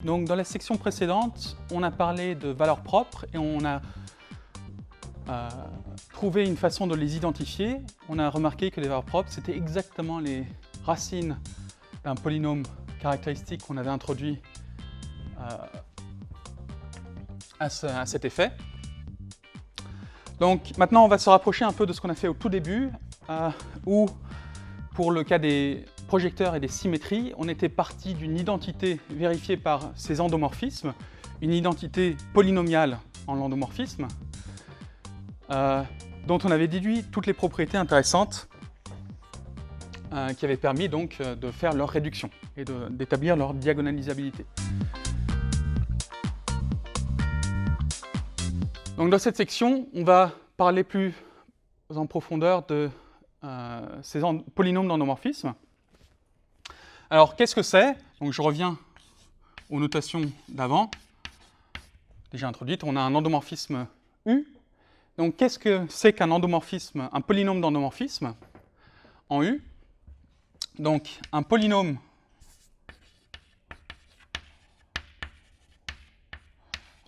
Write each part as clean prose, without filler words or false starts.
Donc dans la section précédente, on a parlé de valeurs propres et on a trouvé une façon de les identifier. On a remarqué que les valeurs propres, c'était exactement les racines d'un polynôme caractéristique qu'on avait introduit à cet effet. Donc maintenant, on va se rapprocher un peu de ce qu'on a fait au tout début, où pour le cas des projecteurs et des symétries, on était parti d'une identité vérifiée par ces endomorphismes, une identité polynomiale en l'endomorphisme, dont on avait déduit toutes les propriétés intéressantes qui avaient permis donc de faire leur réduction et d'établir leur diagonalisabilité. Donc dans cette section, on va parler plus en profondeur de ces polynômes d'endomorphisme. Alors qu'est-ce que c'est? Donc je reviens aux notations d'avant, déjà introduites. On a un endomorphisme U. Donc qu'est-ce que c'est qu'un endomorphisme, un polynôme d'endomorphisme en U? Donc un polynôme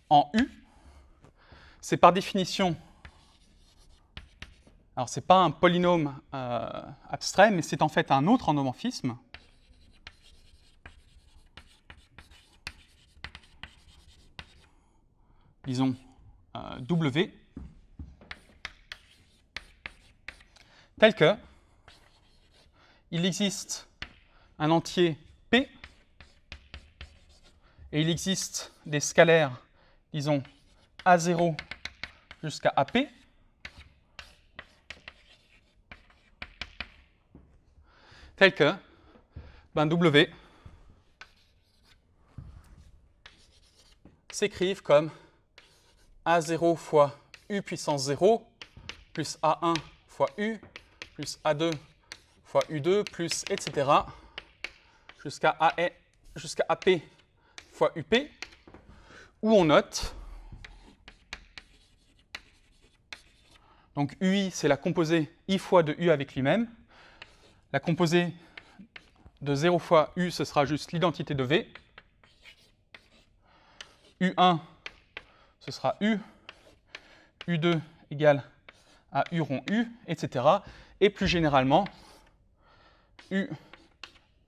en U, c'est par définition, alors c'est pas un polynôme abstrait, mais c'est en fait un autre endomorphisme. Disons W, tel que il existe un entier P et il existe des scalaires, disons A0 jusqu'à AP, tel que W s'écrivent comme A0 fois U puissance 0 plus A1 fois U plus A2 fois U2 plus etc. jusqu'à AP fois UP, où on note, donc UI c'est la composée I fois de U avec lui-même, la composée de 0 fois U ce sera juste l'identité de V, U1 ce sera U, U2 égale à U rond U, etc. Et plus généralement, UP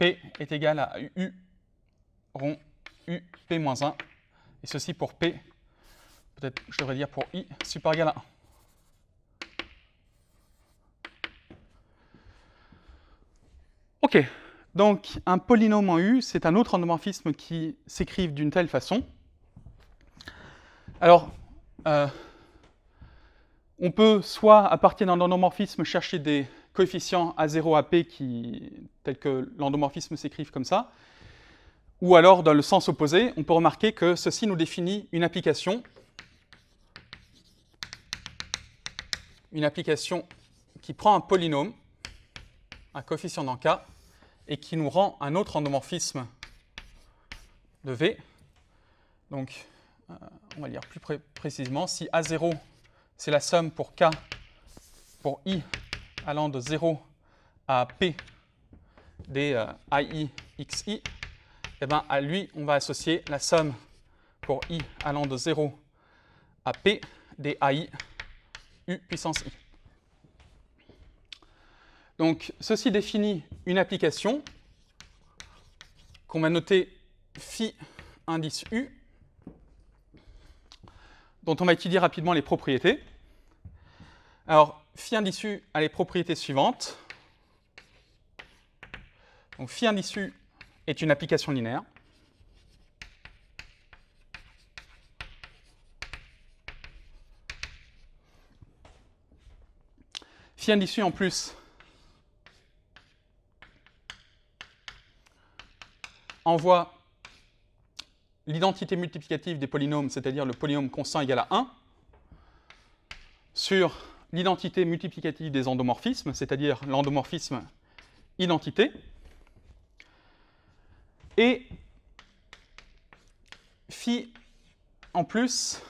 est égal à U rond UP-1, et ceci pour P, peut-être je devrais dire pour I supérieur égal à 1. Ok, donc un polynôme en U, c'est un autre endomorphisme qui s'écrive d'une telle façon. Alors, on peut soit, à partir d'un endomorphisme, chercher des coefficients A0, AP tels que l'endomorphisme s'écrivent comme ça, ou alors, dans le sens opposé, on peut remarquer que ceci nous définit une application qui prend un polynôme, un coefficient dans K, et qui nous rend un autre endomorphisme de V. Donc, on va lire plus précisément, si A0, c'est la somme pour K, pour I allant de 0 à P des AI XI, et bien à lui, on va associer la somme pour I allant de 0 à P des AI U puissance I. Donc, ceci définit une application qu'on va noter phi indice U, dont on va étudier rapidement les propriétés. Alors, phi indice U a les propriétés suivantes. Donc, phi indice U est une application linéaire. Phi indice U en plus envoie l'identité multiplicative des polynômes, c'est-à-dire le polynôme constant égal à 1, sur l'identité multiplicative des endomorphismes, c'est-à-dire l'endomorphisme identité. Et phi, en plus,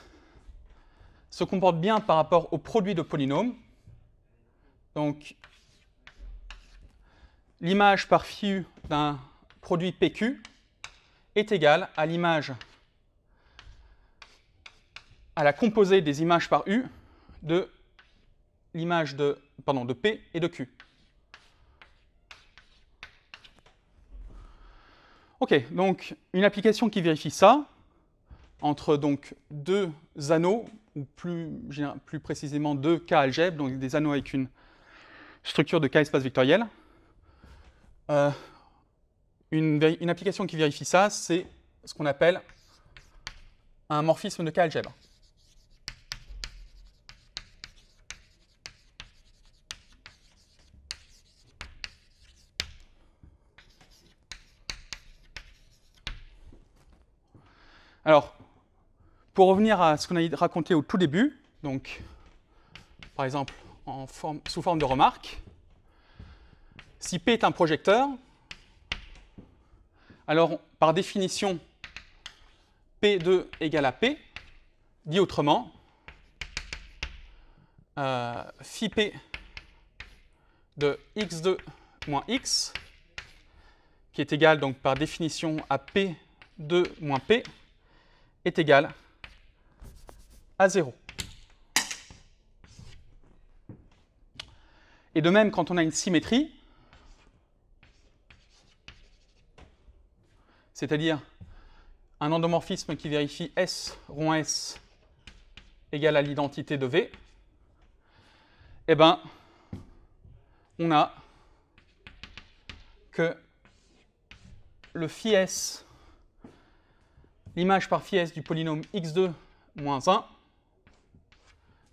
se comporte bien par rapport au produit de polynômes. Donc, l'image par phi u d'un produit PQ est égal à l'image, à la composée des images par U de l'image de P et de Q. Ok, donc une application qui vérifie ça, entre donc deux anneaux, ou plus précisément deux K algèbres, donc des anneaux avec une structure de K espace vectoriel. Une application qui vérifie ça, c'est ce qu'on appelle un morphisme de K algèbre. Alors, pour revenir à ce qu'on a raconté au tout début, donc, par exemple, sous forme de remarque, si P est un projecteur, alors, par définition, P2 égale à P, dit autrement, phi P de x2 moins x, qui est égal donc par définition à P2 moins P, est égal à 0. Et de même, quand on a une symétrie, c'est-à-dire un endomorphisme qui vérifie S rond S égale à l'identité de V, eh bien, on a que le phi S, l'image par phi S du polynôme x2 moins 1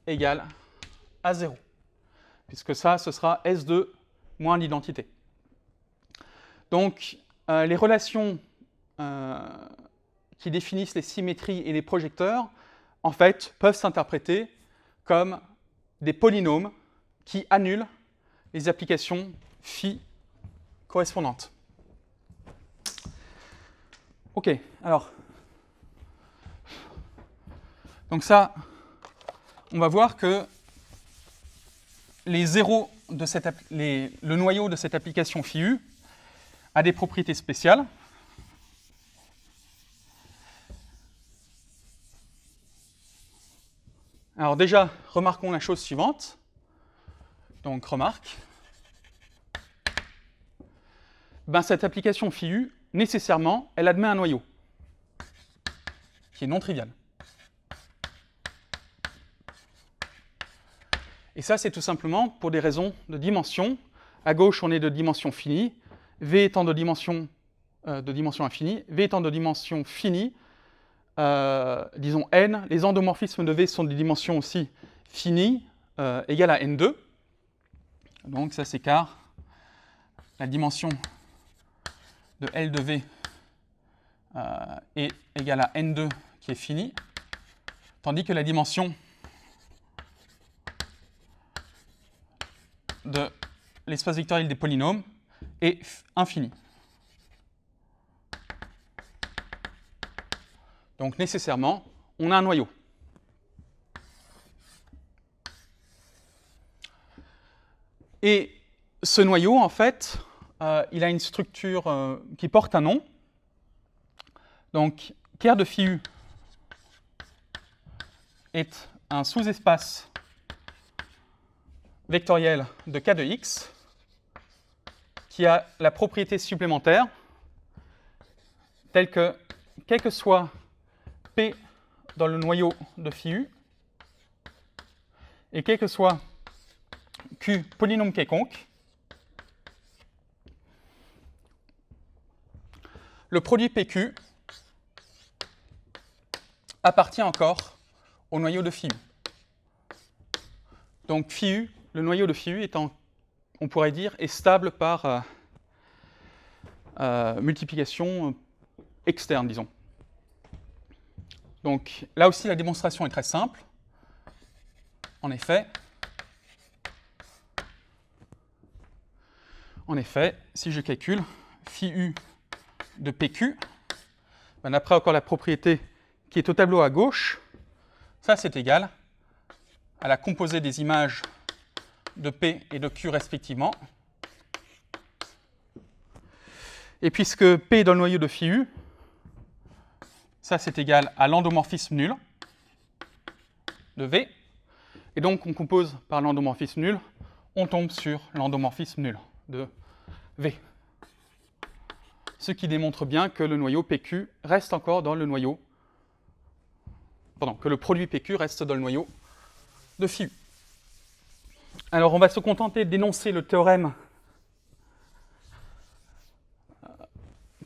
égale à 0. Puisque ça, ce sera S2 moins l'identité. Donc, les relations qui définissent les symétries et les projecteurs, en fait, peuvent s'interpréter comme des polynômes qui annulent les applications phi correspondantes. Ok, alors, donc ça, on va voir que les zéros de le noyau de cette application phi U a des propriétés spéciales. Alors déjà, remarquons la chose suivante. Donc, remarque. Ben, cette application phi U, nécessairement, elle admet un noyau, qui est non trivial. Et ça, c'est tout simplement pour des raisons de dimension. À gauche, on est de dimension finie, V étant de dimension infinie, V étant de dimension finie, disons n, les endomorphismes de V sont de dimension aussi finie, égale à n2. Donc ça, c'est car la dimension de L de V est égale à n2 qui est finie, tandis que la dimension de l'espace vectoriel des polynômes est infinie. Donc nécessairement, on a un noyau. Et ce noyau, en fait, il a une structure qui porte un nom. Donc, Ker de phi U est un sous-espace vectoriel de K de x qui a la propriété supplémentaire telle que, quel que soit P dans le noyau de phi U, et quel que soit Q polynôme quelconque, le produit PQ appartient encore au noyau de phi U. Donc phi U, le noyau de phi U étant, on pourrait dire, est stable par multiplication externe, disons. Donc là aussi, la démonstration est très simple. En effet, si je calcule phi U de PQ, ben après encore la propriété qui est au tableau à gauche, ça c'est égal à la composée des images de P et de Q respectivement. Et puisque P est dans le noyau de phi U, Ça, c'est égal à l'endomorphisme nul de V. Et donc, on compose par l'endomorphisme nul, on tombe sur l'endomorphisme nul de V. Ce qui démontre bien que le noyau PQ reste encore dans le noyau, pardon, que le produit PQ reste dans le noyau de phi U. Alors, on va se contenter d'énoncer le théorème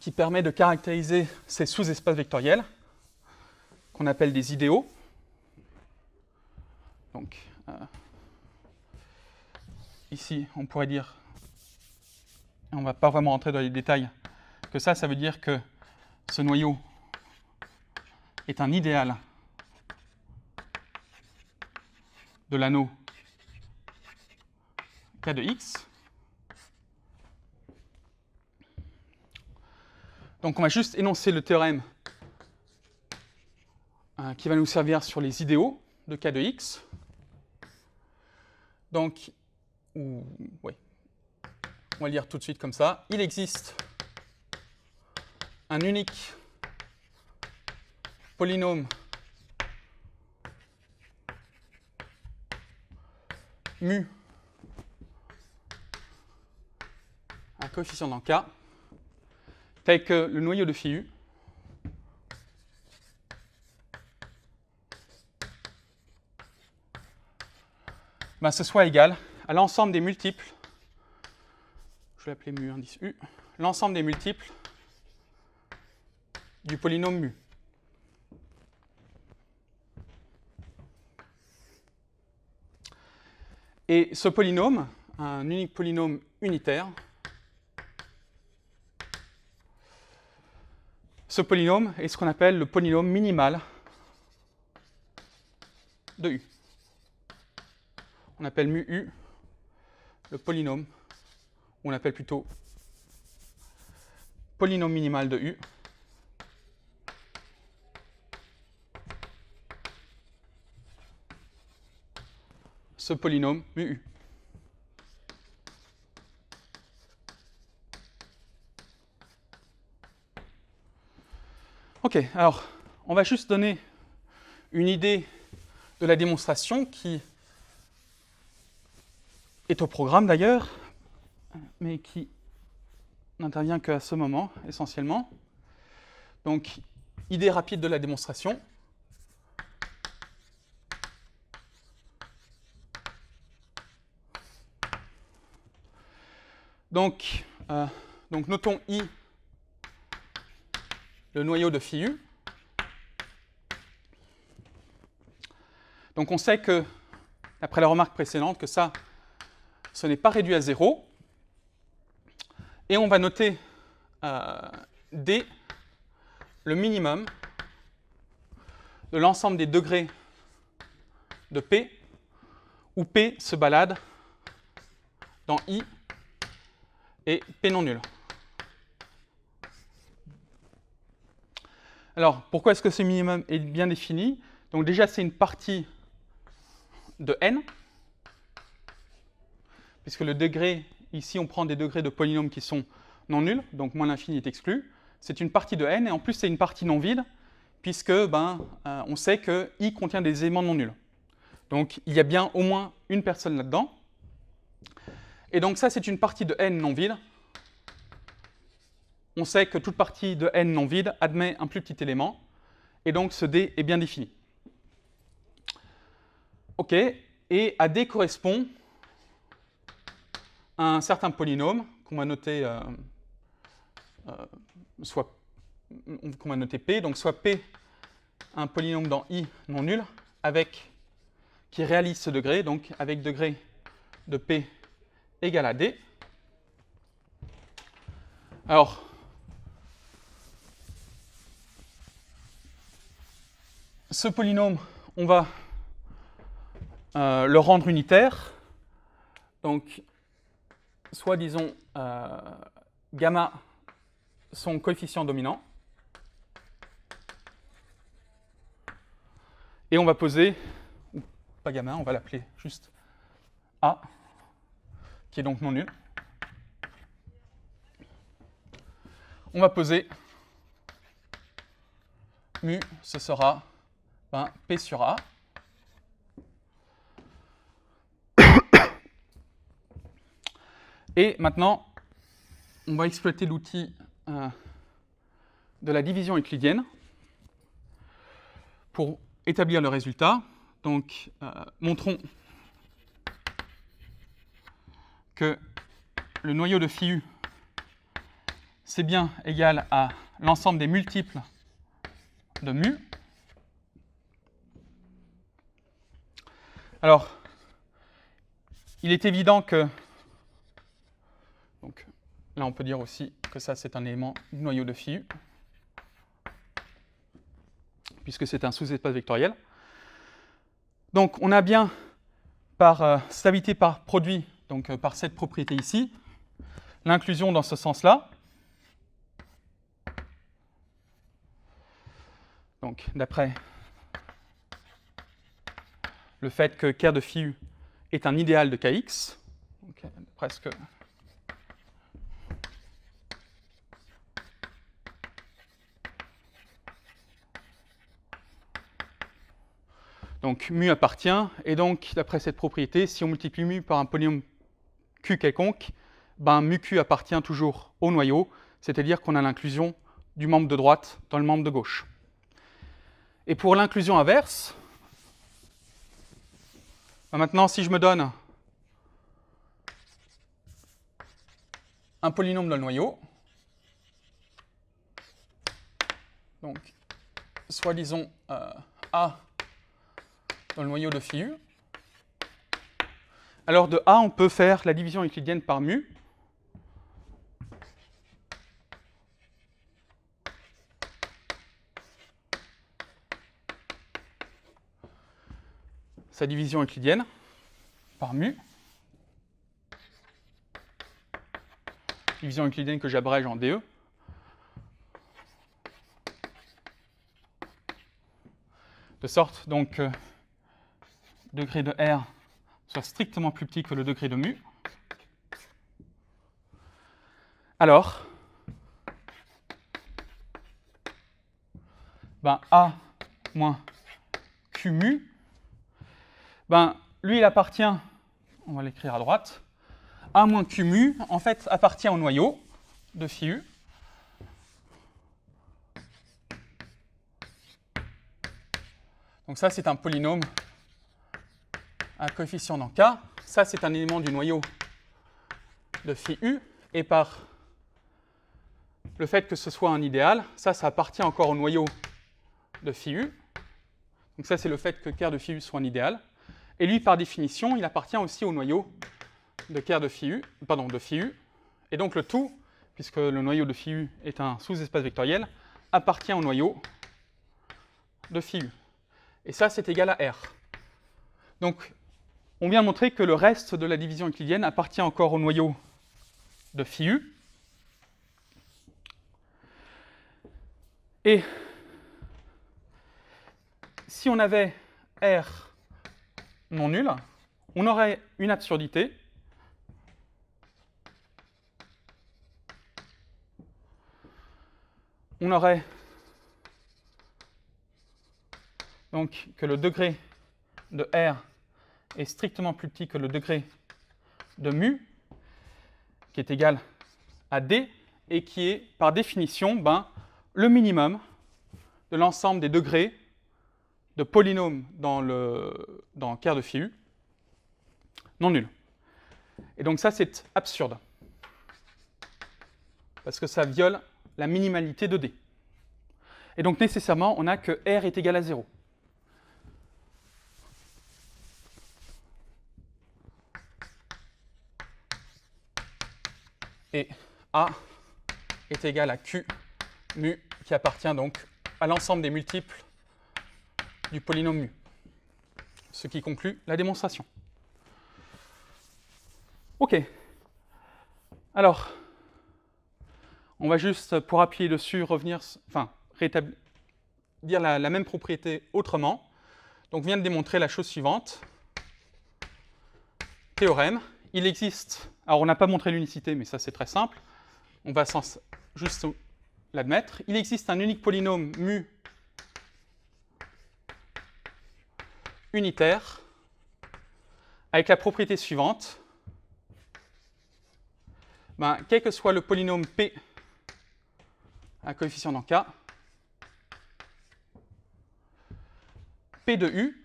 qui permet de caractériser ces sous-espaces vectoriels, qu'on appelle des idéaux. Donc, ici, on pourrait dire, et on ne va pas vraiment entrer dans les détails, que ça veut dire que ce noyau est un idéal de l'anneau K de X. Donc on va juste énoncer le théorème qui va nous servir sur les idéaux de K de X. Donc, on va le lire tout de suite comme ça. Il existe un unique polynôme mu à coefficient dans K, tel que le noyau de phi U ce soit égal à l'ensemble des multiples, je vais l'appeler mu indice U, l'ensemble des multiples du polynôme mu. Et ce polynôme, un unique polynôme unitaire, ce polynôme est ce qu'on appelle le polynôme minimal de U. On appelle mu U le polynôme, ou on appelle plutôt polynôme minimal de U. Ce polynôme mu U. Ok, alors on va juste donner une idée de la démonstration qui est au programme d'ailleurs, mais qui n'intervient qu'à ce moment essentiellement. Donc, idée rapide de la démonstration. Donc notons I, le noyau de phi U. Donc on sait que, d'après la remarque précédente, que ça, ce n'est pas réduit à 0. Et on va noter D, le minimum de l'ensemble des degrés de P, où P se balade dans I et P non nul. Alors, pourquoi est-ce que ce minimum est bien défini? Donc déjà, c'est une partie de n, puisque le degré, ici, on prend des degrés de polynômes qui sont non nuls, donc moins l'infini est exclu. C'est une partie de n, et en plus, c'est une partie non vide, puisque on sait que i contient des éléments non nuls. Donc, il y a bien au moins une personne là-dedans. Et donc ça, c'est une partie de n non vide. On sait que toute partie de n non vide admet un plus petit élément, et donc ce D est bien défini. OK, et à D correspond un certain polynôme qu'on va noter qu'on va noter P, donc soit P un polynôme dans I non nul, qui réalise ce degré, donc avec degré de P égale à D. Alors, ce polynôme, on va le rendre unitaire. Donc, soit disons gamma son coefficient dominant. Et on va poser, ou pas gamma, on va l'appeler juste A, qui est donc non nul. On va poser mu, ce sera P sur A. Et maintenant, on va exploiter l'outil de la division euclidienne pour établir le résultat. Donc, montrons que le noyau de phi u, c'est bien égal à l'ensemble des multiples de mu. Alors, il est évident que, donc là on peut dire aussi que ça c'est un élément du noyau de phi u, puisque c'est un sous-espace vectoriel. Donc on a bien par stabilité par produit, donc par cette propriété ici, l'inclusion dans ce sens-là. Donc d'après le fait que Ker de phi u est un idéal de Kx, donc, presque. Donc mu appartient, et donc d'après cette propriété, si on multiplie mu par un polynôme Q quelconque, mu Q appartient toujours au noyau, c'est-à-dire qu'on a l'inclusion du membre de droite dans le membre de gauche. Et pour l'inclusion inverse, maintenant si je me donne un polynôme dans le noyau, donc soit disons A dans le noyau de phi u, alors de A on peut faire la division euclidienne par mu. Sa division euclidienne par mu. Division euclidienne que j'abrège en DE. De sorte donc que le degré de R soit strictement plus petit que le degré de mu. Alors, A moins Q mu, lui il appartient, on va l'écrire à droite, A moins Q mu, en fait, appartient au noyau de phi u. Donc ça, c'est un polynôme à coefficient dans K. Ça, c'est un élément du noyau de phi u. Et par le fait que ce soit un idéal, ça appartient encore au noyau de phi u. Donc ça, c'est le fait que Ker de phi u soit un idéal. Et lui, par définition, il appartient aussi au noyau de Ker de phi u, de phi u. Et donc le tout, puisque le noyau de phi u est un sous-espace vectoriel, appartient au noyau de phi u. Et ça, c'est égal à R. Donc, on vient de montrer que le reste de la division euclidienne appartient encore au noyau de phi u. Et si on avait R non nul, on aurait une absurdité. On aurait donc que le degré de R est strictement plus petit que le degré de mu, qui est égal à D, et qui est, par définition, le minimum de l'ensemble des degrés de polynômes dans Ker de phi u non nul. Et donc ça, c'est absurde, parce que ça viole la minimalité de D. Et donc nécessairement, on a que R est égal à 0. Et A est égal à Q mu, qui appartient donc à l'ensemble des multiples du polynôme mu. Ce qui conclut la démonstration. OK. Alors, on va juste, pour appuyer dessus, rétablir, dire la même propriété autrement. Donc, on vient de démontrer la chose suivante. Théorème. Il existe, alors on n'a pas montré l'unicité, mais ça c'est très simple. On va juste l'admettre. Il existe un unique polynôme mu unitaire avec la propriété suivante. Quel que soit le polynôme P à coefficient dans K, P de U,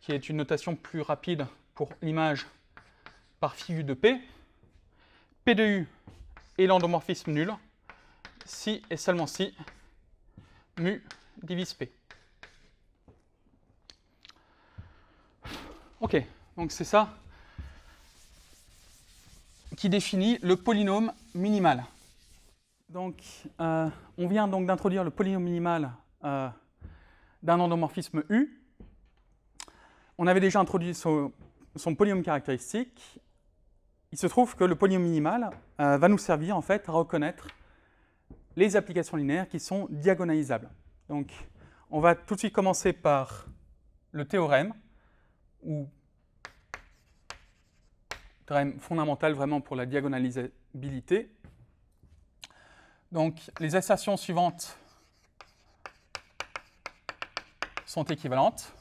qui est une notation plus rapide pour l'image par phi U de P, P de U est l'endomorphisme nul si et seulement si mu divise P. Ok, donc c'est ça qui définit le polynôme minimal. Donc, on vient donc d'introduire le polynôme minimal d'un endomorphisme U. On avait déjà introduit son polynôme caractéristique. Il se trouve que le polynôme minimal va nous servir en fait à reconnaître les applications linéaires qui sont diagonalisables. Donc, on va tout de suite commencer par le théorème, ou théorème fondamental vraiment pour la diagonalisabilité. Donc, les assertions suivantes sont équivalentes.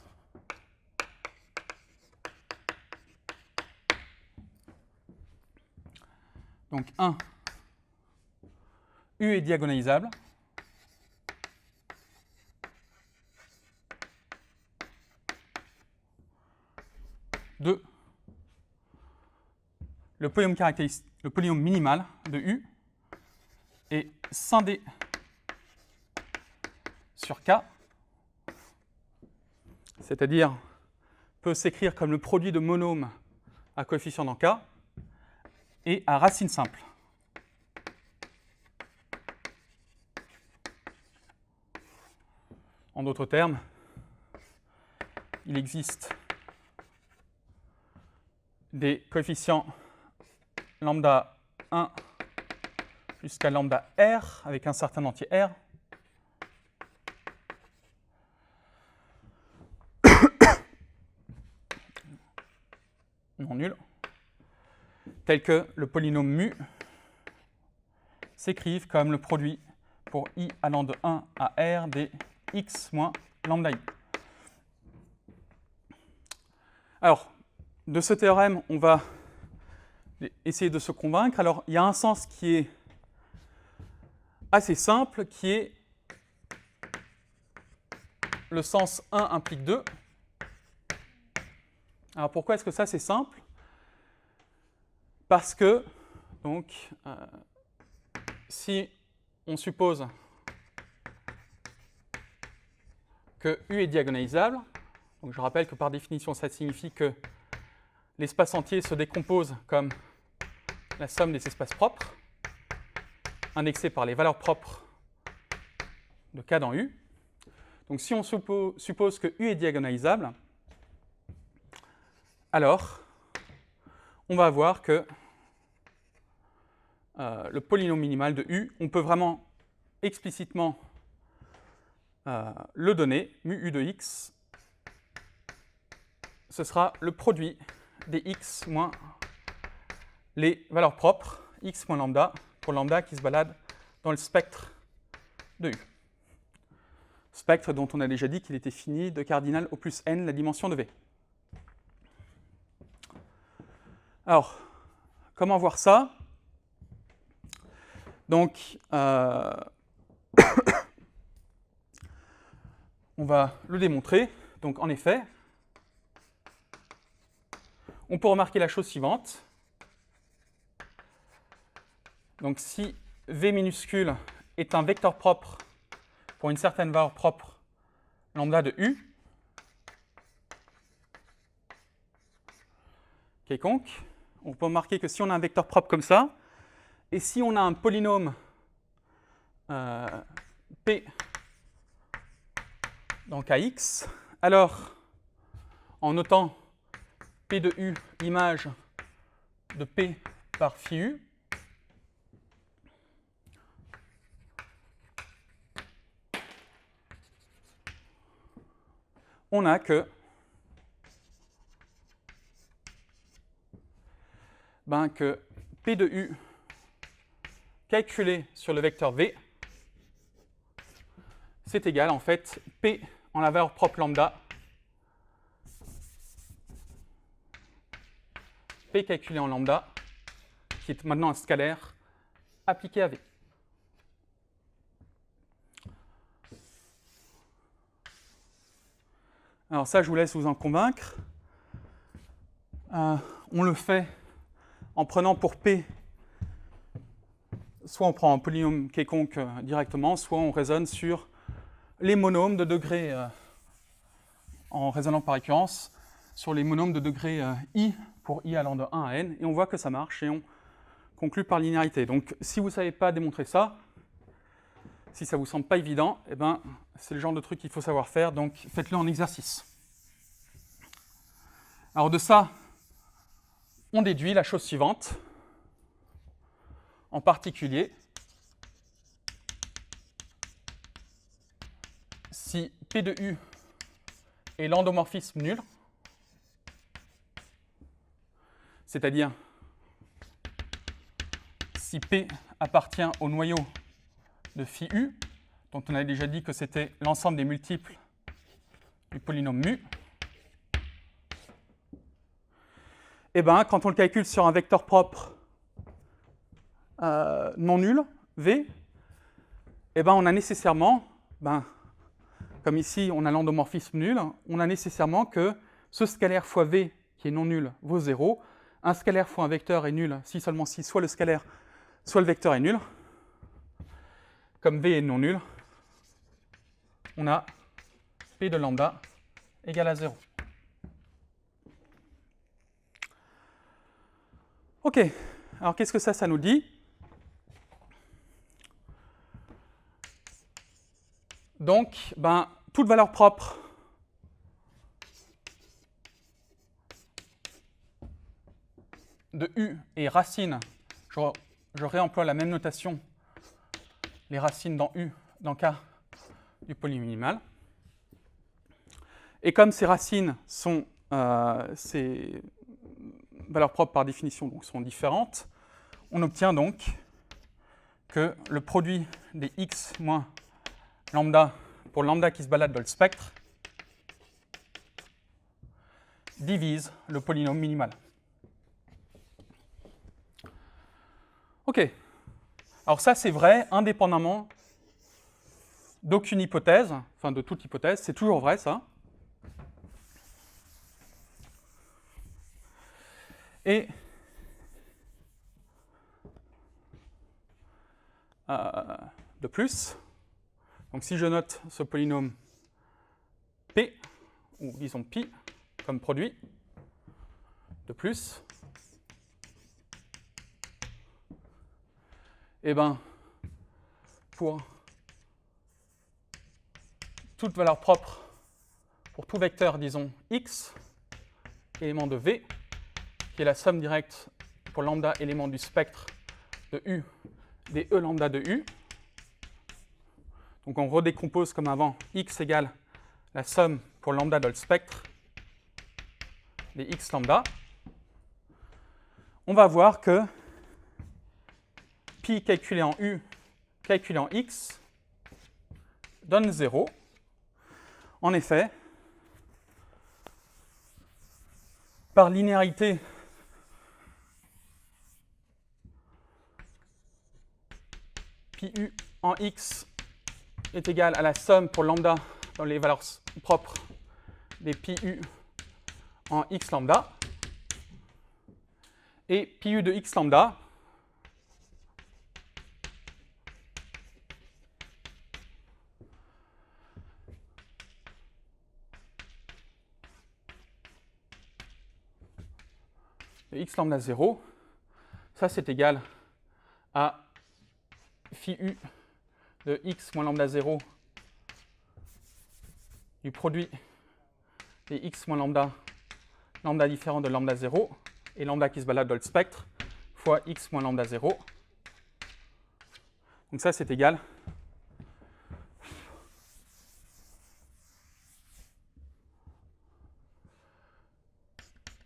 Donc 1, U est diagonalisable. 2, le polynôme minimal de U est scindé sur K, c'est-à-dire peut s'écrire comme le produit de monômes à coefficient dans K, et à racine simple. En d'autres termes, il existe des coefficients lambda 1 jusqu'à lambda R avec un certain entier R. Non nul, tel que le polynôme mu s'écrivent comme le produit pour i allant de 1 à R des x moins lambda i. Alors, de ce théorème, on va essayer de se convaincre. Alors, il y a un sens qui est assez simple, qui est le sens 1 implique 2. Alors, pourquoi est-ce que ça, c'est simple? Parce que, donc, si on suppose que U est diagonalisable, donc je rappelle que par définition, ça signifie que l'espace entier se décompose comme la somme des espaces propres, indexés par les valeurs propres de K dans U. Donc si on suppose que U est diagonalisable, alors on va voir que le polynôme minimal de U, on peut vraiment explicitement le donner, mu U de x, ce sera le produit des x moins les valeurs propres, x moins lambda, pour lambda qui se balade dans le spectre de U. Spectre dont on a déjà dit qu'il était fini de cardinal au plus n la dimension de V. Alors, comment voir ça? Donc, on va le démontrer. Donc, en effet, on peut remarquer la chose suivante. Donc, si V minuscule est un vecteur propre pour une certaine valeur propre lambda de U, quelconque, on peut remarquer que si on a un vecteur propre comme ça, et si on a un polynôme P dans Kx, alors en notant P de U image de P par phi U, on a que P de U calculé sur le vecteur V, c'est égal en fait P en la valeur propre lambda P calculé en lambda, qui est maintenant un scalaire appliqué à V. Alors ça, je vous laisse vous en convaincre. On le fait en prenant pour P, soit on prend un polynôme quelconque directement, soit on raisonne sur les monômes de degré, en raisonnant par récurrence, sur les monômes de degré i pour i allant de 1 à n, et on voit que ça marche, et on conclut par linéarité. Donc si vous ne savez pas démontrer ça, si ça ne vous semble pas évident, eh ben, c'est le genre de truc qu'il faut savoir faire, donc faites-le en exercice. Alors de ça, on déduit la chose suivante. En particulier, si P de U est l'endomorphisme nul, c'est-à-dire si P appartient au noyau de phi U, dont on avait déjà dit que c'était l'ensemble des multiples du polynôme mu, et bien, quand on le calcule sur un vecteur propre non nul, V, et ben, on a nécessairement, comme ici on a l'endomorphisme nul, on a nécessairement que ce scalaire fois V, qui est non nul, vaut 0. Un scalaire fois un vecteur est nul si seulement si soit le scalaire, soit le vecteur est nul. Comme V est non nul, on a P de lambda égale à 0. Ok, alors qu'est-ce que ça nous dit? Donc, toute valeur propre de U est racine, je réemploie la même notation, les racines dans U, dans K du polyminimal. Et comme ces racines sont, ces valeurs propres par définition donc, sont différentes, on obtient donc que le produit des x moins lambda, pour lambda qui se balade dans le spectre, divise le polynôme minimal. Ok. Alors ça, c'est vrai, indépendamment d'aucune hypothèse, enfin de toute hypothèse, c'est toujours vrai, ça. Et de plus, donc si je note ce polynôme P, ou disons pi, comme produit, de plus, et bien, pour toute valeur propre, pour tout vecteur, disons, x, élément de V, qui est la somme directe pour lambda élément du spectre de U des E lambda de U. Donc on redécompose comme avant, x égale la somme pour lambda dans le spectre des x lambda. On va voir que pi calculé en U, calculé en x, donne 0. En effet, par linéarité, pi u en x est égal à la somme pour lambda dans les valeurs propres des pi u en x lambda. Et pi u de x lambda de x lambda 0, ça c'est égal à phi u de x moins lambda 0 du produit des x moins lambda, lambda différent de lambda 0, et lambda qui se balade dans le spectre, fois x moins lambda 0. Donc ça c'est égal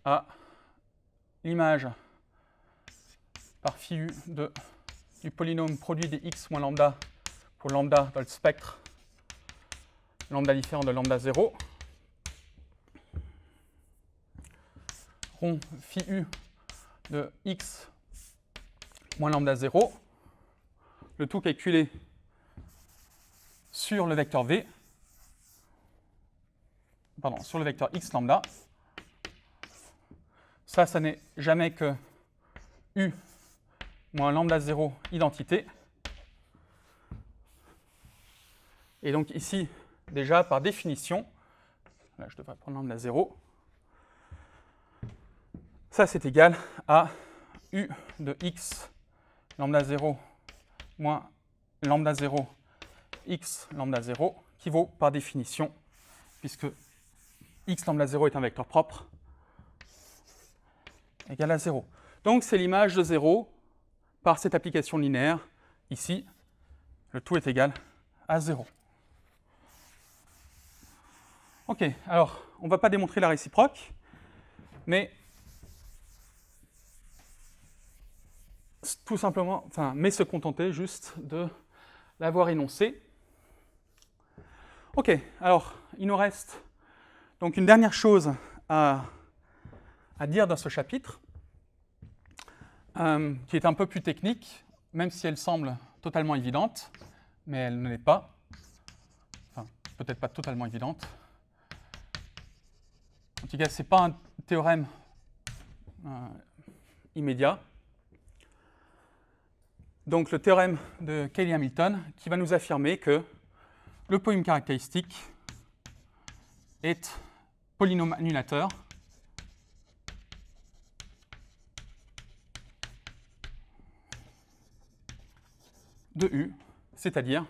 à l'image par phi u du polynôme produit des x moins lambda pour lambda dans le spectre, lambda différent de lambda 0, rond phi u de x moins lambda 0, le tout calculé sur le vecteur v, sur le vecteur x lambda. Ça n'est jamais que u moins lambda 0 identité. Et donc ici, déjà par définition, là je devrais prendre lambda 0, ça c'est égal à u de x lambda 0 moins lambda 0 x lambda 0, qui vaut par définition, puisque x lambda 0 est un vecteur propre, égal à 0. Donc c'est l'image de 0 par cette application linéaire. Ici, le tout est égal à 0. Ok, alors on ne va pas démontrer la réciproque, mais tout simplement, mais se contenter juste de l'avoir énoncé. Ok, alors il nous reste donc une dernière chose à dire dans ce chapitre, qui est un peu plus technique, même si elle semble totalement évidente, mais elle ne l'est pas. Enfin, peut-être pas totalement évidente. En tout cas, ce n'est pas un théorème immédiat. Donc le théorème de Cayley-Hamilton qui va nous affirmer que le polynôme caractéristique est polynôme annulateur de U, c'est-à-dire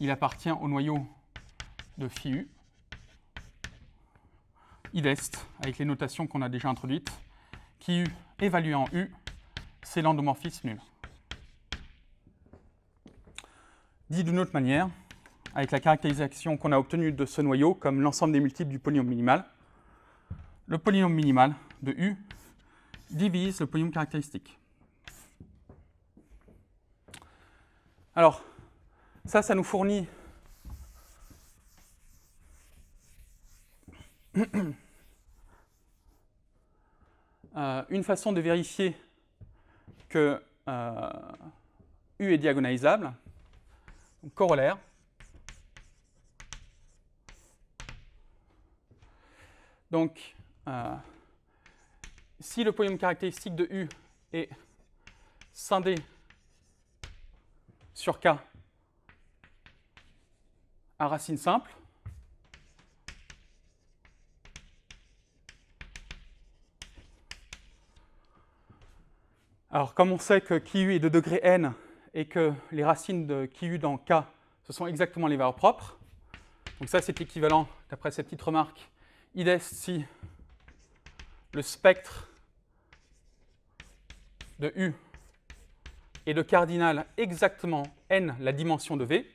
il appartient au noyau de phi U, idest, avec les notations qu'on a déjà introduites, qui U évalué en U, c'est l'endomorphisme nul. Dit d'une autre manière, avec la caractérisation qu'on a obtenue de ce noyau comme l'ensemble des multiples du polynôme minimal, le polynôme minimal de U divise le polynôme caractéristique. Alors, ça nous fournit une façon de vérifier que U est diagonalisable. Donc, corollaire. Donc, si le polynôme caractéristique de U est scindé sur K à racine simple, alors comme on sait que QU est de degré n et que les racines de QU dans K, ce sont exactement les valeurs propres, donc ça c'est équivalent, d'après cette petite remarque, idest si le spectre de U est de cardinal exactement n la dimension de V,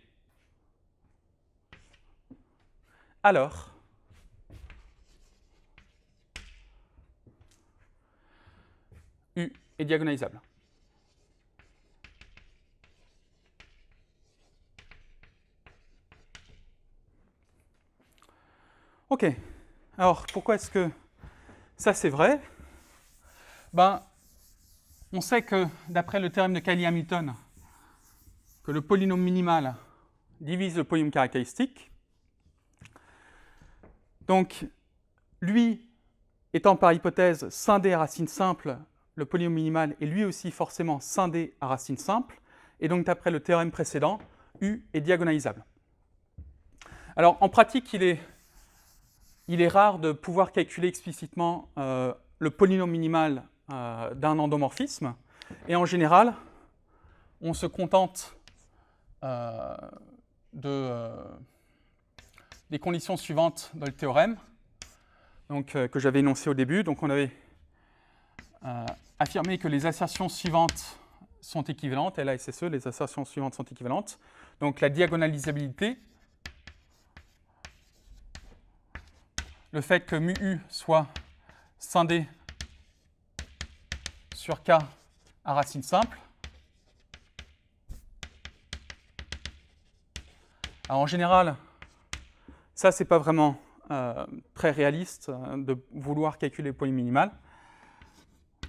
alors U est diagonalisable. Ok, alors pourquoi est-ce que ça c'est vrai? On sait que d'après le théorème de Cayley-Hamilton, que le polynôme minimal divise le polynôme caractéristique. Donc, lui étant par hypothèse scindé à racine simple, le polynôme minimal est lui aussi forcément scindé à racine simple, et donc d'après le théorème précédent, U est diagonalisable. Alors en pratique, il est rare de pouvoir calculer explicitement le polynôme minimal d'un endomorphisme, et en général, on se contente des conditions suivantes dans le théorème, donc, que j'avais énoncé au début. Donc on avait affirmé que les assertions suivantes sont équivalentes, LASSE, les assertions suivantes sont équivalentes. Donc la diagonalisabilité, le fait que mu U soit scindé sur K à racine simple. Alors en général, ça c'est pas vraiment très réaliste de vouloir calculer le polynôme minimal.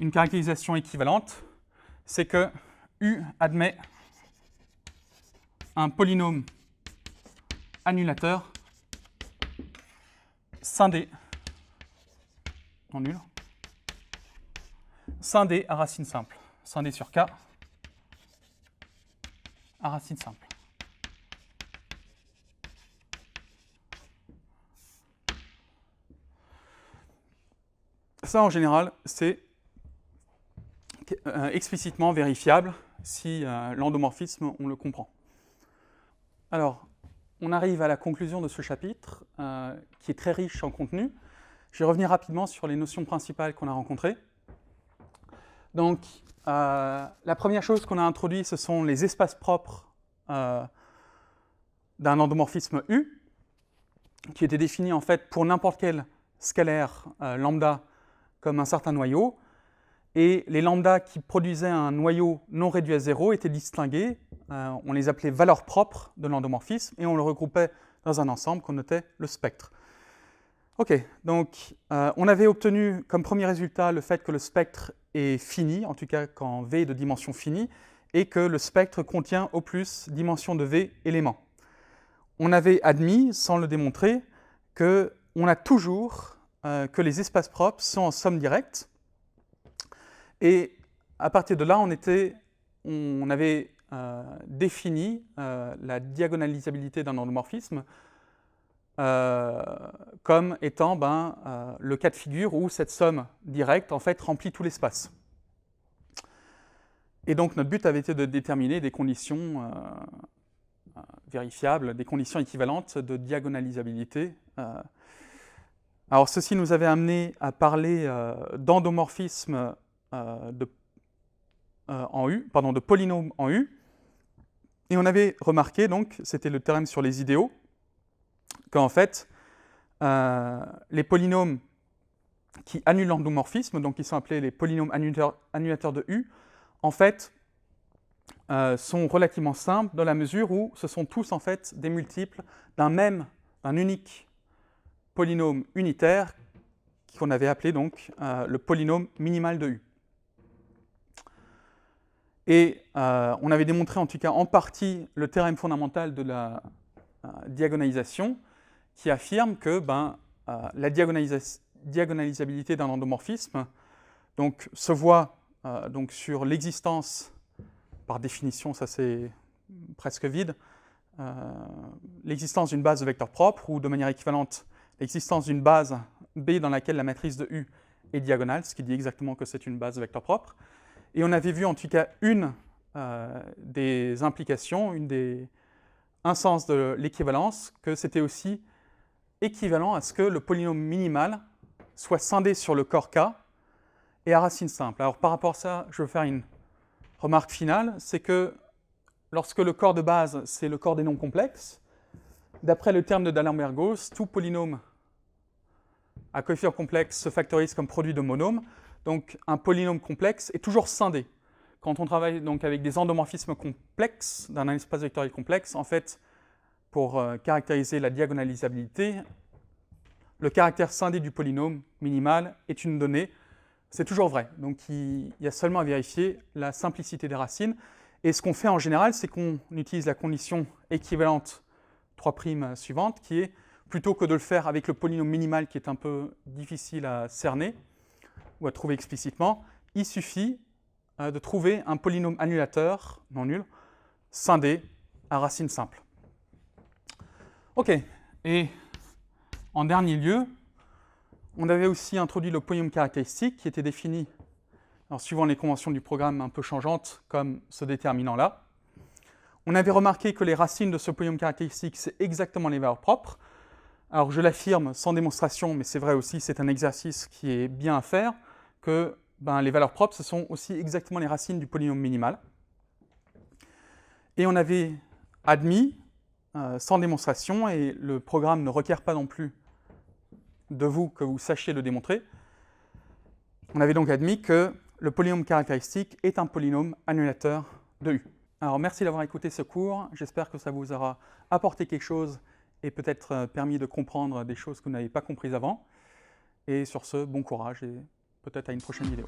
Une caractérisation équivalente, c'est que U admet un polynôme annulateur scindé non nul, scindé à racine simple, scindé sur K à racine simple. Ça, en général, c'est explicitement vérifiable si l'endomorphisme, on le comprend. Alors, on arrive à la conclusion de ce chapitre, qui est très riche en contenu. Je vais revenir rapidement sur les notions principales qu'on a rencontrées. Donc, la première chose qu'on a introduite, ce sont les espaces propres d'un endomorphisme U, qui était défini en fait pour n'importe quel scalaire lambda comme un certain noyau, et les lambdas qui produisaient un noyau non réduit à zéro étaient distingués, on les appelait valeurs propres de l'endomorphisme, et on le regroupait dans un ensemble qu'on notait le spectre. Ok, donc on avait obtenu comme premier résultat le fait que le spectre est fini, en tout cas quand V est de dimension finie, et que le spectre contient au plus dimension de V éléments. On avait admis, sans le démontrer, qu'on a toujours que les espaces propres sont en somme directe. Et à partir de là, on avait défini la diagonalisabilité d'un endomorphisme comme étant le cas de figure où cette somme directe en fait remplit tout l'espace. Et donc notre but avait été de déterminer des conditions vérifiables, des conditions équivalentes de diagonalisabilité. Alors ceci nous avait amené à parler d'endomorphisme de polynômes en U. Et on avait remarqué, donc, c'était le théorème sur les idéaux, qu'en fait, les polynômes qui annulent l'endomorphisme, donc qui sont appelés les polynômes annulateurs de U, en fait, sont relativement simples dans la mesure où ce sont tous en fait des multiples d'un unique polynôme unitaire qu'on avait appelé donc le polynôme minimal de U. Et on avait démontré en tout cas en partie le théorème fondamental de la diagonalisation qui affirme que la diagonalisabilité d'un endomorphisme donc, se voit donc, sur l'existence, par définition, ça c'est presque vide, l'existence d'une base de vecteurs propres ou de manière équivalente l'existence d'une base B dans laquelle la matrice de U est diagonale, ce qui dit exactement que c'est une base de vecteurs propres. Et on avait vu en tout cas une des implications, un sens de l'équivalence, que c'était aussi équivalent à ce que le polynôme minimal soit scindé sur le corps K et à racine simple. Alors par rapport à ça, je veux faire une remarque finale, c'est que lorsque le corps de base, c'est le corps des nombres complexes, d'après le terme de d'Alembert-Gauss, tout polynôme à coefficient complexe se factorise comme produit de monômes. Donc un polynôme complexe est toujours scindé. Quand on travaille donc avec des endomorphismes complexes d'un espace vectoriel complexe, en fait, pour caractériser la diagonalisabilité, le caractère scindé du polynôme minimal est une donnée. C'est toujours vrai. Donc il y a seulement à vérifier la simplicité des racines. Et ce qu'on fait en général, c'est qu'on utilise la condition équivalente 3' suivante, qui est, plutôt que de le faire avec le polynôme minimal qui est un peu difficile à cerner ou à trouver explicitement, il suffit de trouver un polynôme annulateur, non nul, scindé à racine simple. Ok, et en dernier lieu, on avait aussi introduit le polynôme caractéristique qui était défini, alors, suivant les conventions du programme un peu changeantes, comme ce déterminant là. On avait remarqué que les racines de ce polynôme caractéristique, c'est exactement les valeurs propres. Alors je l'affirme sans démonstration, mais c'est vrai aussi, c'est un exercice qui est bien à faire, que les valeurs propres, ce sont aussi exactement les racines du polynôme minimal. Et on avait admis, sans démonstration, et le programme ne requiert pas non plus de vous que vous sachiez le démontrer, on avait donc admis que le polynôme caractéristique est un polynôme annulateur de U. Alors merci d'avoir écouté ce cours, j'espère que ça vous aura apporté quelque chose et peut-être permis de comprendre des choses que vous n'avez pas comprises avant. Et sur ce, bon courage et peut-être à une prochaine vidéo.